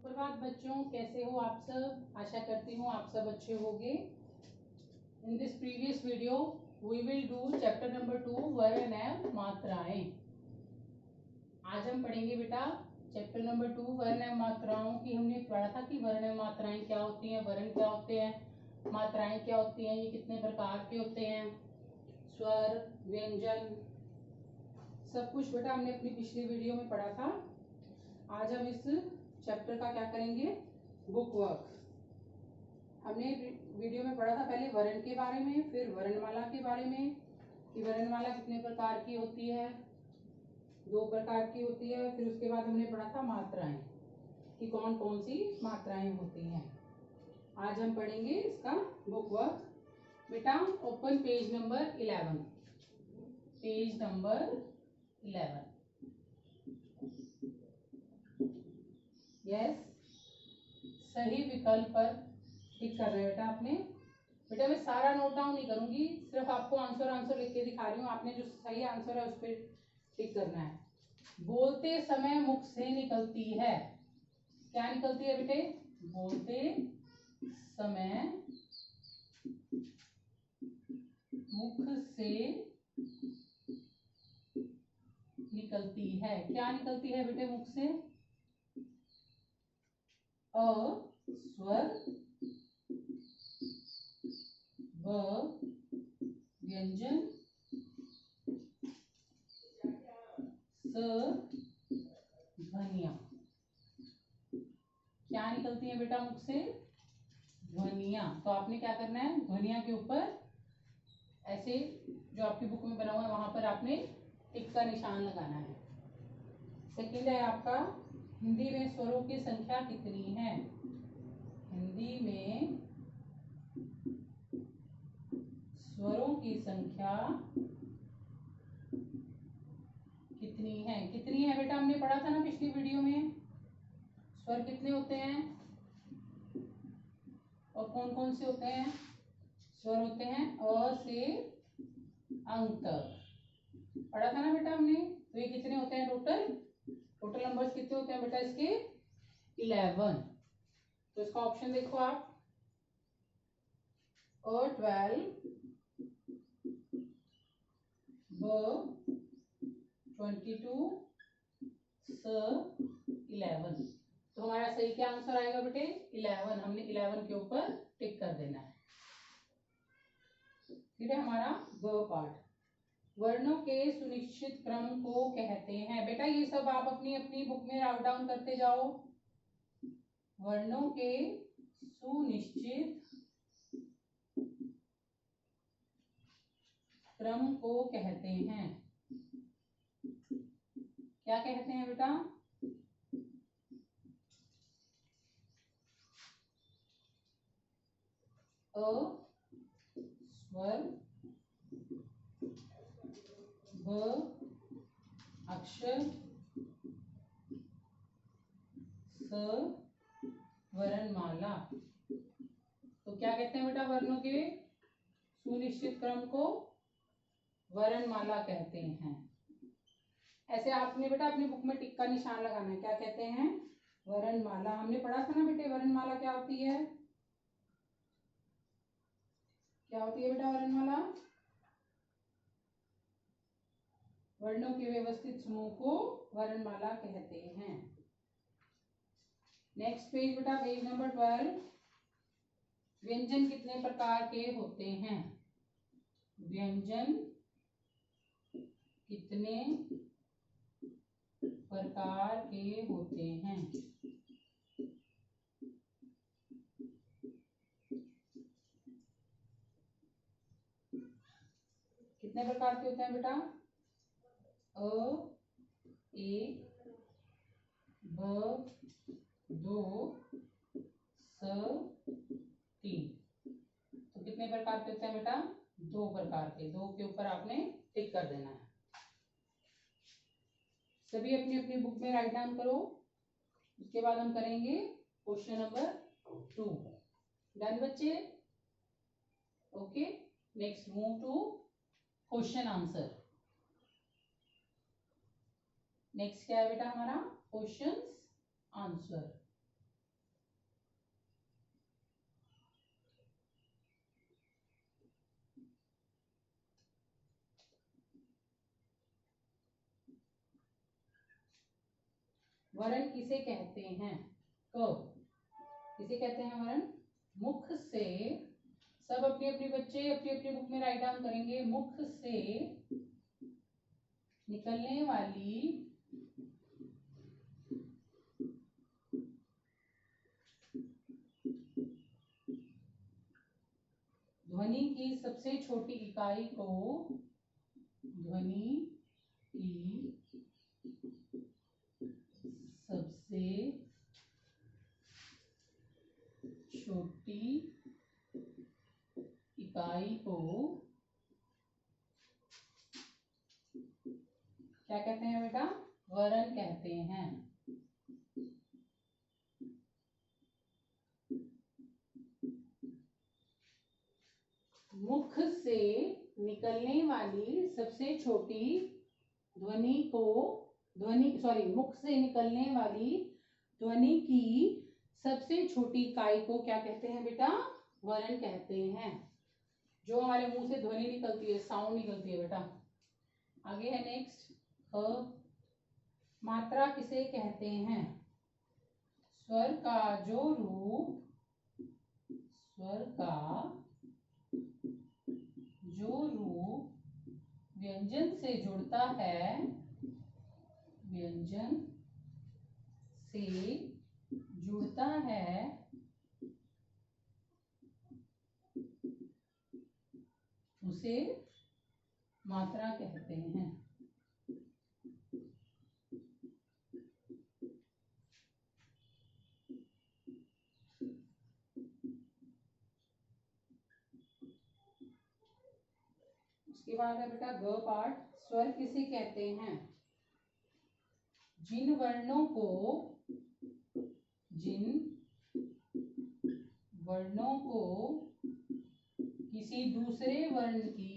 सुप्रभात बच्चों, कैसे हो आप सब। आशा करती हूँ आप सब अच्छे होंगे। In this previous video we will do chapter number 2 वर्ण एवं मात्राएं। आज हम पढ़ेंगे बेटा चैप्टर नंबर 2 वर्ण एवं मात्राओं की। हमने पढ़ा था कि वर्ण एवं मात्राएं क्या होती हैं, वर्ण क्या होते हैं, मात्राएं क्या होती हैं, ये कितने प्रकार के होते हैं, स्वर, व्यंजन, सब कुछ बेटा हमने अपनी पिछली वीडियो में पढ़ा था। आज हम इस चैप्टर का क्या करेंगे, बुक वर्क। हमने वीडियो में पढ़ा था पहले वर्ण के बारे में, फिर वर्णमाला के बारे में कि वर्णमाला कितने प्रकार की होती है, 2 प्रकार की होती है। फिर उसके बाद हमने पढ़ा था मात्राएं कि कौन कौन सी मात्राएं होती हैं। आज हम पढ़ेंगे इसका बुक वर्क। बेटा open page number 11, page number 11। Yes, सही विकल्प पर टिक कर रहे हैं बेटा आपने। बेटा मैं सारा नोट डाउन नहीं करूंगी, सिर्फ आपको आंसर लिख के दिखा रही हूँ। आपने जो सही आंसर है उस पर टिक करना है। बोलते समय मुख से निकलती है, क्या निकलती है बेटे, बोलते समय मुख से निकलती है। क्या निकलती है बेटे मुख से, अ स्वर व व्यंजन, स ध्वनियां। क्या निकलती है बेटा मुख से, ध्वनियां। तो आपने क्या करना है, ध्वनियां के ऊपर ऐसे जो आपकी बुक में बना हुआ है वहां पर आपने टिक का निशान लगाना है। सेकंड है आपका, हिंदी में स्वरों की संख्या कितनी है। हिंदी में स्वरों की संख्या कितनी है। कितनी है बेटा, हमने पढ़ा था ना पिछली वीडियो में, स्वर कितने होते हैं और कौन कौन से होते हैं। स्वर होते हैं अ से अंक तक, पढ़ा था ना बेटा हमने। तो ये कितने होते हैं, टोटल नंबर्स कितने होते हैं बेटा इसके, 11। तो इसका ऑप्शन देखो आप, अ 12, ब 22, स 11। तो हमारा सही क्या आंसर आएगा बेटे, 11। हमने 11 के ऊपर टिक कर देना है। फिर है हमारा ब पार्ट, वर्णों के सुनिश्चित क्रम को कहते हैं। बेटा ये सब आप अपनी अपनी बुक में राउट डाउन करते जाओ। वर्णों के सुनिश्चित क्रम को कहते हैं, क्या कहते हैं बेटा, अ स्वर, ब अक्षर, स वर्णमाला। तो क्या कहते हैं बेटा, वर्णों के सुनिश्चित क्रम को वर्णमाला कहते हैं। ऐसे आपने बेटा अपनी बुक में टिक का निशान लगाना है। क्या कहते हैं, वर्णमाला। हमने पढ़ा था ना बेटे वर्णमाला क्या होती है, क्या होती है बेटा वर्णमाला, वर्णों के व्यवस्थित समूह को वर्णमाला कहते हैं। नेक्स्ट पेज बेटा, पेज नंबर 12। व्यंजन कितने प्रकार के होते हैं। व्यंजन कितने प्रकार के होते हैं। कितने प्रकार के होते हैं बेटा, अ 1, ब 2, स 3। तो कितने प्रकार के होते हैं बेटा, 2 प्रकार के। 2 के ऊपर आपने टिक कर देना है। सभी अपनी अपनी बुक में राइट डाउन करो। उसके बाद हम करेंगे क्वेश्चन नंबर 2। डन बच्चे, okay. Next move to question answer. Next क्या है बेटा हमारा, क्वेश्चंस आंसर। वर्ण किसे कहते हैं? क किसे कहते हैं वर्ण? मुख से, सब अपने अपने बच्चे अपनी अपनी बुक में राइट डाउन करेंगे। मुख से निकलने वाली ध्वनि की सबसे छोटी इकाई को ध्वनि की सबसे छोटी इकाई को क्या कहते हैं बेटा? वर्ण कहते हैं। मुख से निकलने वाली सबसे छोटी ध्वनि को मुख से निकलने वाली ध्वनि की सबसे छोटी इकाई को क्या कहते हैं बेटा? वर्ण कहते हैं। जो हमारे मुंह से ध्वनि निकलती है, साउंड निकलती है बेटा। आगे है नेक्स्ट मात्रा किसे कहते हैं? स्वर का जो रूप व्यंजन से जुड़ता है, उसे मात्रा कहते हैं। उसके बाद है बेटा ग पार्ट। स्वर किसे कहते हैं? जिन वर्णों को किसी दूसरे वर्ण की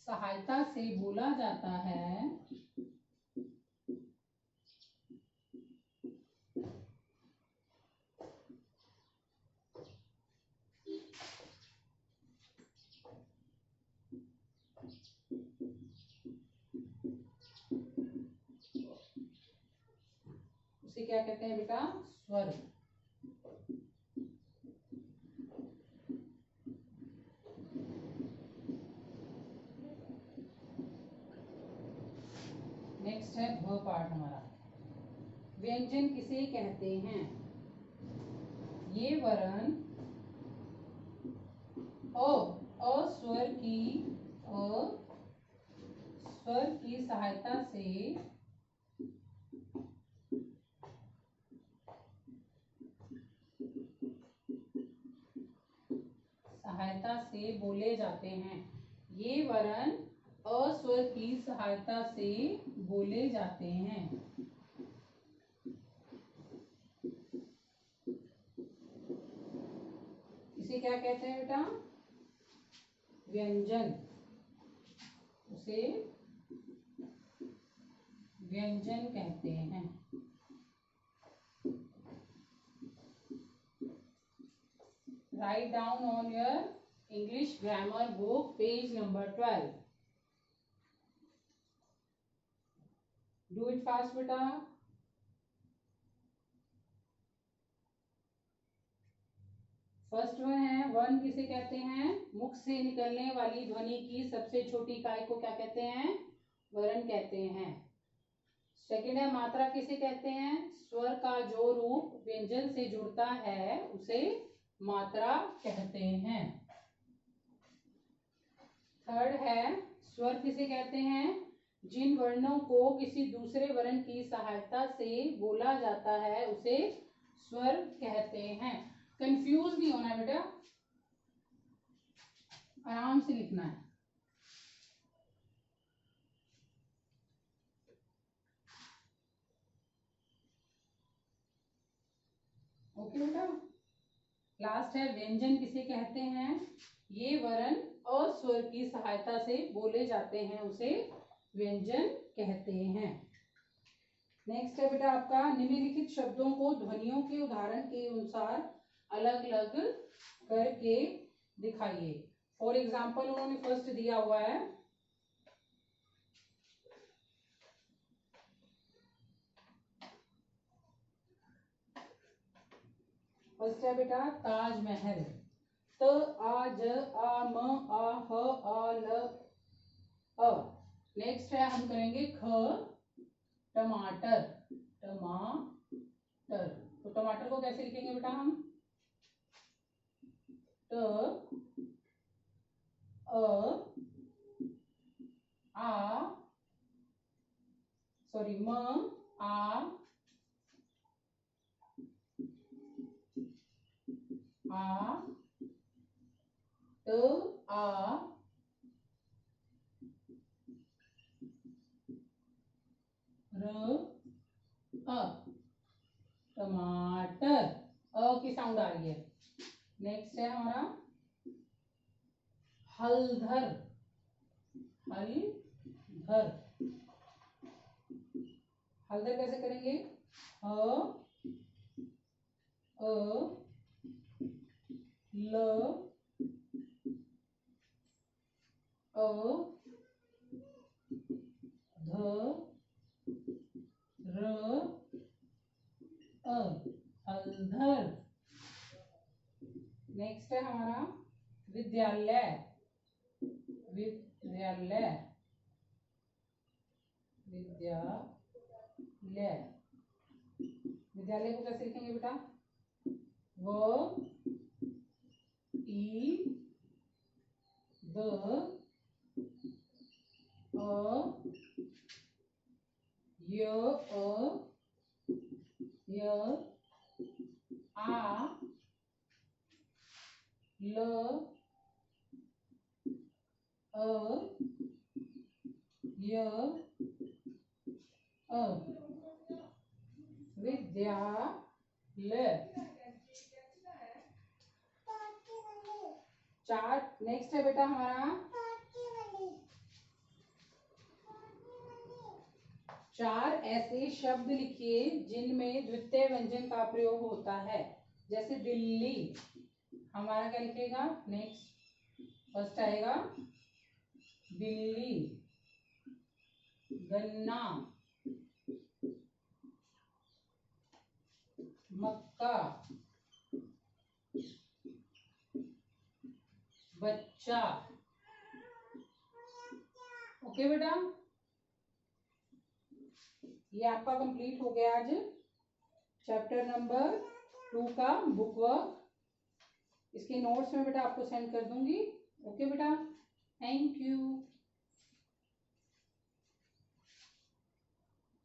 सहायता से बोला जाता है, उसे क्या कहते हैं बेटा? स्वर। नेक्स्ट है भ पार्ट हमारा। व्यंजन किसे कहते हैं? ये वर्ण स्वर की सहायता से बोले जाते हैं। ये वर्ण अस्वर की सहायता से बोले जाते हैं। इसे क्या कहते हैं बेटा? व्यंजन। उसे व्यंजन कहते हैं। Write down on your English grammar book, page number 12. Do it fast बेटा। फर्स्ट वन है, वन किसे कहते हैं? मुख से निकलने वाली ध्वनि की सबसे छोटी इकाई को क्या कहते हैं? वर्ण कहते हैं। सेकंड है, मात्रा किसे कहते हैं? स्वर का जो रूप व्यंजन से जुड़ता है उसे मात्रा कहते हैं। थर्ड है, स्वर किसे कहते हैं? जिन वर्णों को किसी दूसरे वर्ण की सहायता से बोला जाता है उसे स्वर कहते हैं। कंफ्यूज नहीं होना बेटा, आराम से लिखना है। ओके बेटा। लास्ट है, व्यंजन किसे कहते हैं? ये वर्ण अस्वर की सहायता से बोले जाते हैं उसे व्यंजन कहते हैं। नेक्स्ट है बेटा आपका निम्नलिखित शब्दों को ध्वनियों के उदाहरण के अनुसार अलग अलग करके दिखाइए। फॉर एग्जाम्पल उन्होंने फर्स्ट दिया हुआ है फर्स्ट है बेटा ताजमहल। त आ ज आ म आ ह आ ल अ। नेक्स्ट है हम करेंगे ख टमाटर। टमाटर। तो टमाटर को कैसे लिखेंगे बेटा हम? ट अ आ सॉरी म आ ट आ र अ टमाटर। अ की साउंड आ रही है। नेक्स्ट है हमारा हलधर। हलधर। हलधर कैसे करेंगे? ह अ ल अ ध र अ हलधर। नेक्स्ट है हमारा विद्यालय। विद्यालय। विद्यालय। विद्यालय को कैसे लिखेंगे बेटा? व ई द अ य आ ल अ य अ विद्यालय। चार। नेक्स्ट है बेटा हमारा चार ऐसे शब्द लिखिए जिनमें द्वितीय व्यंजन का प्रयोग होता है। जैसे दिल्ली, हमारा क्या लिखेगा? नेक्स्ट फर्स्ट आएगा बिल्ली। गन्ना, मक्का, बच्चा। ओके बेटा, ये आपका कंप्लीट हो गया आज चैप्टर नंबर 2 का बुक वर्क। इसके नोट्स में बेटा आपको सेंड कर दूंगी। ओके बेटा, थैंक यू।